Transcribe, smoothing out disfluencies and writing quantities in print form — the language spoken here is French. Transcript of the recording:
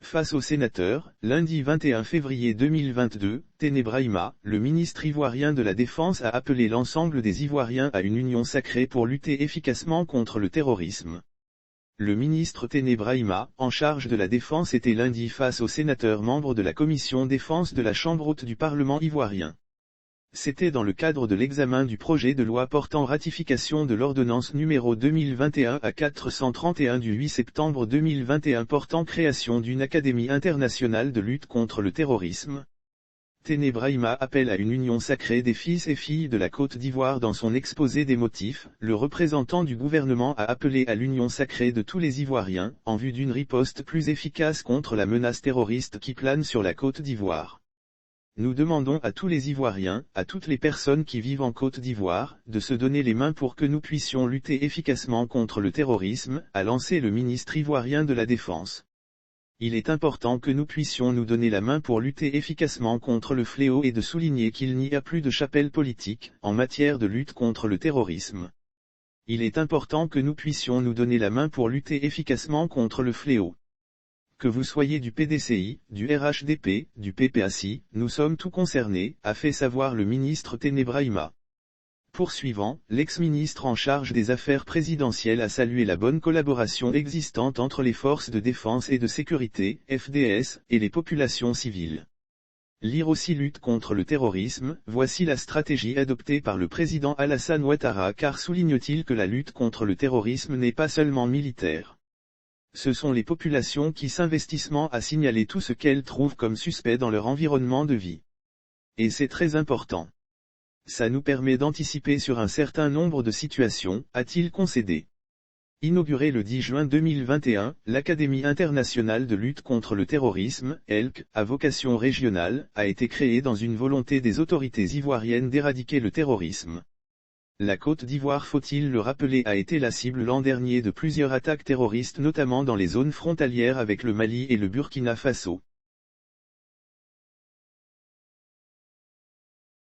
Face aux sénateurs, lundi 21 février 2022, Téné Brahima, le ministre ivoirien de la Défense a appelé l'ensemble des Ivoiriens à une union sacrée pour lutter efficacement contre le terrorisme. Le ministre Téné Brahima, en charge de la Défense, était lundi face aux sénateurs membres de la commission défense de la Chambre haute du Parlement ivoirien. C'était dans le cadre de l'examen du projet de loi portant ratification de l'ordonnance numéro 2021-431 du 8 septembre 2021 portant création d'une Académie internationale de lutte contre le terrorisme. Téné Brahima appelle à une union sacrée des fils et filles de la Côte d'Ivoire. Dans son exposé des motifs, le représentant du gouvernement a appelé à l'union sacrée de tous les Ivoiriens, en vue d'une riposte plus efficace contre la menace terroriste qui plane sur la Côte d'Ivoire. Nous demandons à tous les Ivoiriens, à toutes les personnes qui vivent en Côte d'Ivoire, de se donner les mains pour que nous puissions lutter efficacement contre le terrorisme, a lancé le ministre ivoirien de la Défense. Il est important que nous puissions nous donner la main pour lutter efficacement contre le fléau et de souligner qu'il n'y a plus de chapelle politique, en matière de lutte contre le terrorisme. Il est important que nous puissions nous donner la main pour lutter efficacement contre le fléau. Que vous soyez du PDCI, du RHDP, du PPACI, nous sommes tous concernés, a fait savoir le ministre Téné Brahima. Poursuivant, l'ex-ministre en charge des affaires présidentielles a salué la bonne collaboration existante entre les forces de défense et de sécurité, FDS, et les populations civiles. Lire aussi lutte contre le terrorisme, voici la stratégie adoptée par le président Alassane Ouattara, car souligne-t-il que la lutte contre le terrorisme n'est pas seulement militaire. Ce sont les populations qui s'investissent à signaler tout ce qu'elles trouvent comme suspect dans leur environnement de vie. Et c'est très important. Ça nous permet d'anticiper sur un certain nombre de situations, a-t-il concédé. Inaugurée le 10 juin 2021, l'Académie internationale de lutte contre le terrorisme, ELC, à vocation régionale, a été créée dans une volonté des autorités ivoiriennes d'éradiquer le terrorisme. La Côte d'Ivoire, faut-il le rappeler, a été la cible l'an dernier de plusieurs attaques terroristes, notamment dans les zones frontalières avec le Mali et le Burkina Faso.